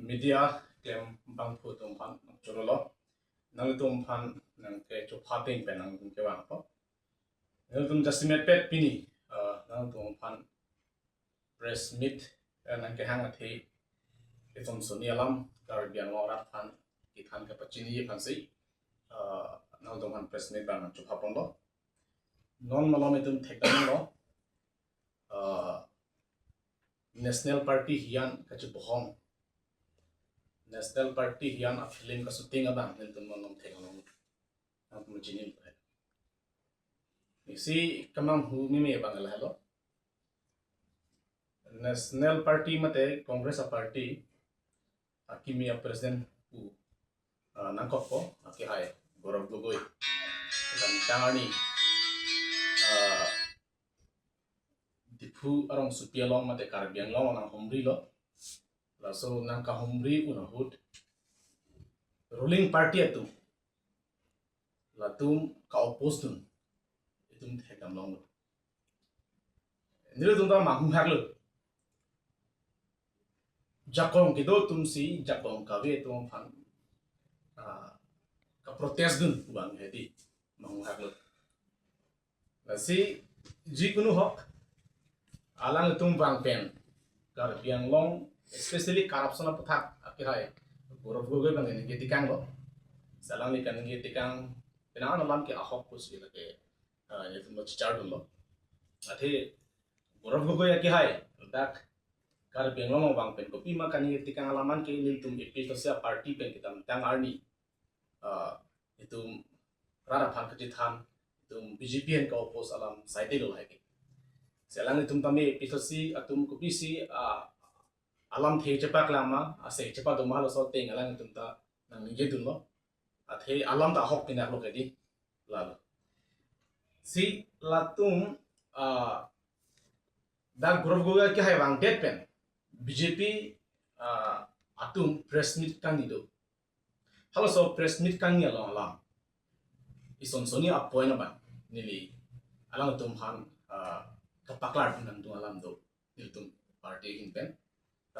media claim bang phu tum phan churolo nang tum phan nang ke chu phating pe nang ke wang po nang tum justimate pet pini nang tum phan press meet nang ke hang athi ke tum soni alam Caribbean rat phan ki than ke pachini phan sei nang tum phan press meet bang chu phapon lo non malom tum thekdam lo national party hian ka chu bohong national party hian a film ka shooting abang nen tum nom theng long ang tum chinin pa isi kamang hu mi me bangal halo national party mate congress a party akimi a president hu nangkok po aki hai Gaurav Gogoi dan tangani dipu arong supialong mate Caribbean long nang homri lo laso nang ka homri una hut ruling party atu latum ka oppose tun itum thekam long lo niru tum ta mahum haglo jakong kido tum si jakong ka ve tum phan ka protest dun bang hedi mahum haglo lasi jikunu hok alang tum bang pen Caribbean long especially corruption of thak akirai Gaurav Gogoi bang ni getikang lo salang ni kan getikang penang alam ke ahok kusi lage ये तुम लोग चार डुलो अथे Gaurav Gogoi akirai dak Caribbean long bang pen kopi makan ni getikang alaman ke ni tum APHLC party pen kita tang arni itu rara phan kejithan itu BJP yang kau oppose alam side lo lagi salang ni tum tami APHLC atum kopi si alam the cepak lama ase cepak do malo so teng alang tum ta nang nge dun lo athe alam ta hok pinak lo kedi lalo si latum da Gaurav Gogoi ke hai wang det pen BJP atum press meet kangni do halo so press meet kangni along alam ison soni apoy na ba nili alang tum han kapaklar nang tum alam do niltum party hin pen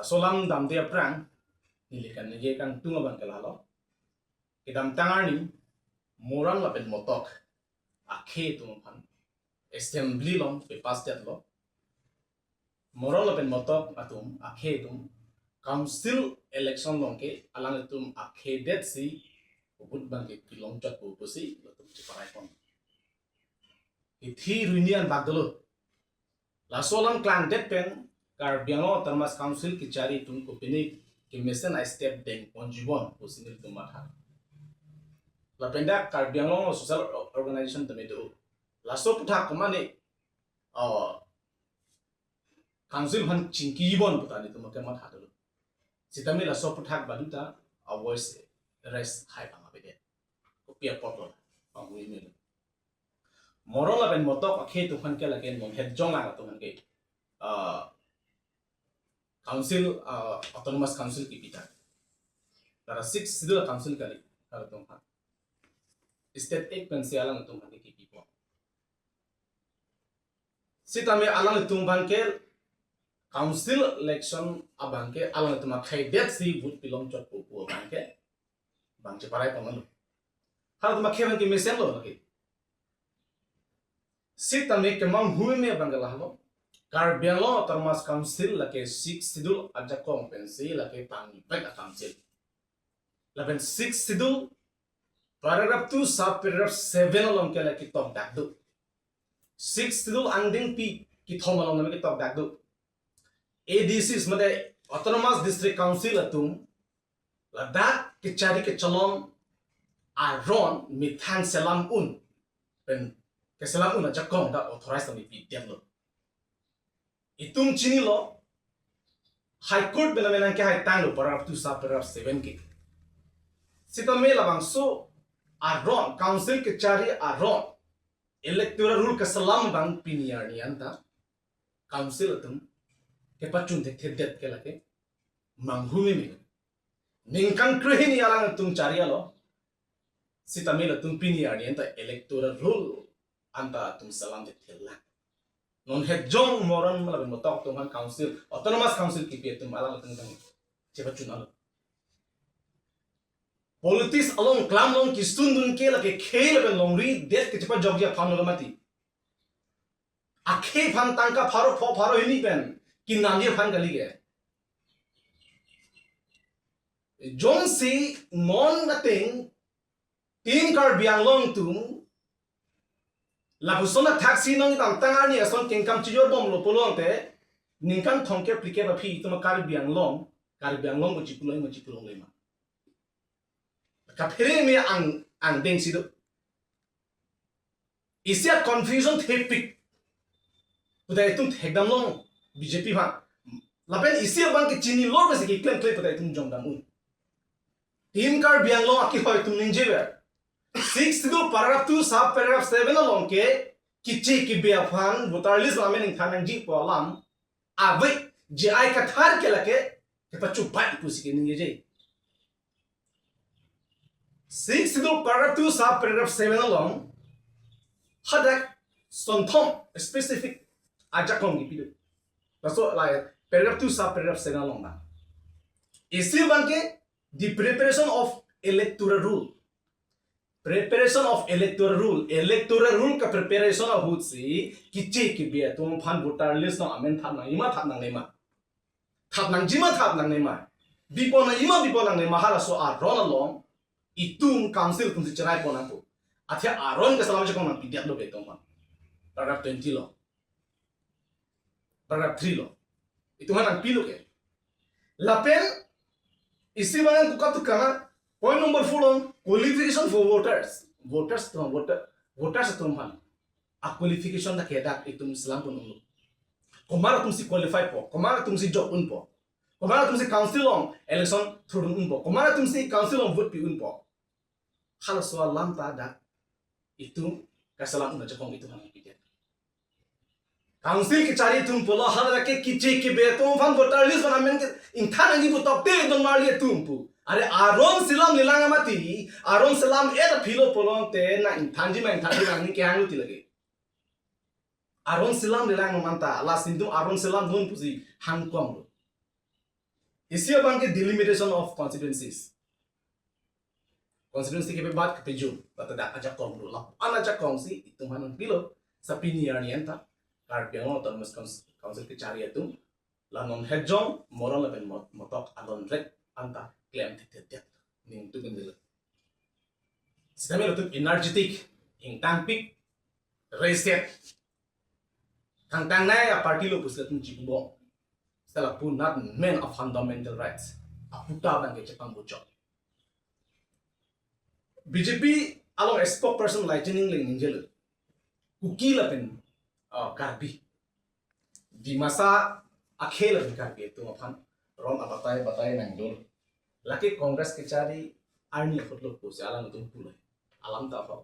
solam dam dia prang nilikan nige kan tunga bang kelalo kedam tangarni moran la pen motok akhe tum phan assembly long pe pass that lo moran la pen motok atum akhe tum council election long ke alang tum akhe det si ubut bang ke kilong chat pu pusi tum chiparai pon ithi ruinian bagdolo la solam clan det pen Caribbean Termas Council ki cari tum ko pini ki mission I step deng ponjibon posinil tum matha la penda Caribbean social organization temedo la so putha komane council han chinki bon putani tum ke matha do sitami la so putha baduta a voice rest hai panga bede ko pia potlo pangui mil moron la ben motok akhe tu khan ke la ken mon het jong la tu han ke council autonomous council की पिता तारा 6 sidul council kali kalau तुम हाँ state एक pensi alang तुम हाँ की पिपो सिता में alang तुम बंके council election abangke alang तुम खाई det si vote pilong chot pupu bangke bangce parai pamalo kalau तुम खाई बंके mesen lo lagi सिता में kemang hui में bangke lahlo Caribbean Termas Council lake 6 sidul aja kompensi lake tangi pek council. Laben 6 sidul paragraph 2 sub paragraph 7 along ke lake top dakdu. 6 sidul anding pi ki thom along name ke top dakdu. ADCs made Autonomous District Council atum ladak ke cari ke calon aron mithan selam un pen ke selam un aja kom da authorized ni pi diam itum chini lo high court bela melang ke hai tang lo paragraph 2 sub paragraph 7 ke sita me labang so aron council ke cari aron electoral rule ke salam bang piniar ni anta council atum ke pachun de thedet ke lake manghumi me ningkan krehini alang tum cari lo sita me la tum piniar ni anta electoral rule anta tum salam de thela non het jong moran malaben motok tuman council autonomous council ki pe tum ala tung tang cheba chunal politics along clam long ki stundun ke la ke khel ben long ri det ke chapa jogja pham lo mati akhe phan tangka pharo hini ben ki namje phan gali ge John si non nating tin kar biang long tum la pusona taxi nong tam tangar ni ason kengkam chijor bom lo polong te ningkan thongke plike ba phi tuma kar biang long ko chikulong le ma ka phere me ang deng si do isia confusion thepik pudai tum thekdam long BJP bha lapen isia bang ke chini lor ba se ki claim pudai tum jong dam un team kar biang long aki hoy tum ninje ba 6 to paragraph 2 sub paragraph 7 along ke kichi ki be afan voter list ba men thanang ji po lam ave je ai ka thar ke lake ke pachu bai ku si ke ninge je 6 to paragraph 2 sub paragraph 7 along hadak sonthom specific ajakong gi pidu so like paragraph 2 sub paragraph 7 along ba isi banke the preparation of electoral rule ka preparation of hut si kichi ki be tum phan voter list no amen thap nang ima thap nang nei ma thap nang jima thap nang nei ma bipo nang nei ma hala so a ron along itum council tum si charai po nang po athia aron ka salam chakong nang pidiak lo be tom paragraph 20 lo paragraph 3 lo itu nang pilo ke lapen isi mangan ku katu kana point number 4 on qualification for voters tum han a qualification da keda itum islam pun ulu komara tum si qualify po komara tum si job un po komara tum si council on election through un po komara tum si council on vote pi un po hala so lam ta da itum kasalam un jakong itu han pide council ki chari tum polo hala ke kiche ki be tum fan voter list bana men ke in thana gi bu tok te don mali tum pu are aron silam nilanga mati aron silam eta philo polong te na in thanji ni ke hang ti lage aron silam nilang manta la sindu aron silam don pusi hang kwang isia bang ke delimitation of constituency ke be bat ke ju bata da aja kong lo la ana ja kong si itum hanon pilo sa pinier ni enta kar piang autonomous council ke chari atum la non hejong moral la ben motok alon rek anta claim thete ning tu gendel sistemelo tu energetic ing tampik reset kang nai a party lo pusat tum jibo stela pu not men of fundamental rights a puta bang ke chapang bocho BJP along a spokesperson lai chening ling ninjel kuki la pen karbi di masa akhel karbi tu aphan rom abatai nang dol laki congress ke cari army khotlo ko se alam tum pulai alam ta fa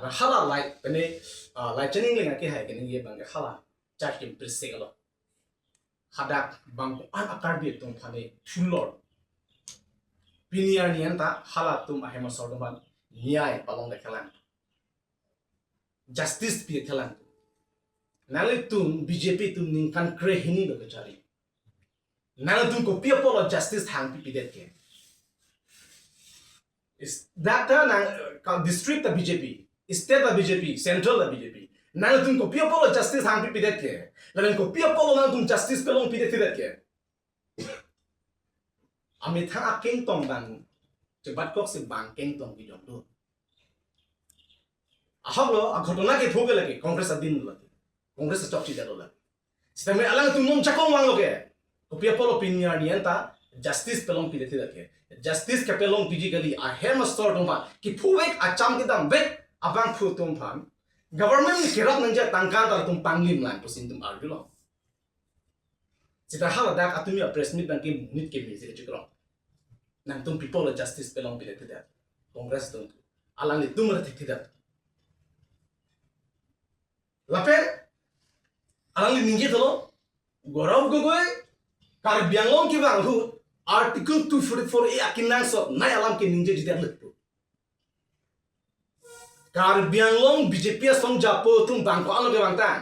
la hala like pene like chening ling ke hai ke ni ye bang hala chat ke presse galo hadak bang an akarbi tum phane thulor piniar ni anta hala tum ahema sordoman nyai palong le khalang justice pi khalang nale tum BJP tum ning kan kre hini lo cari nale tum ko pia polo justice hang pi pidet ke is that na district the BJP state the BJP central the BJP nale tum ko pia polo justice hang pi pidet ke lain ko pia polo na tum justice pelong pidet ke ami tha akeng tong bang cebat kok se bang keng tong bi jom do ahlo a ghotona ke thoge lage congress adin lo congress chok chi dalo la sistem alang tum nom chakong wang loge kopia polo pinya ni anta justice pelong pide ke justice ke pelong physically a hem store dom ki phuwek acham ke dam vek abang phu tum phan government ni kerap nanja tangka tar tum panglim lan pusin tum argulo sita hala dak atumi a press meet bang ke nit ke bise chikro nang tum people justice pelong pide congress tum alang ni tum ra thik lapen alang ni ninje tolo gorav gogoy kar bianglong ki bang hu article 244 e akinang so nai alam ke ninje jidar lekto kar bianglong BJP song japo tum bang ko alo ke bang tan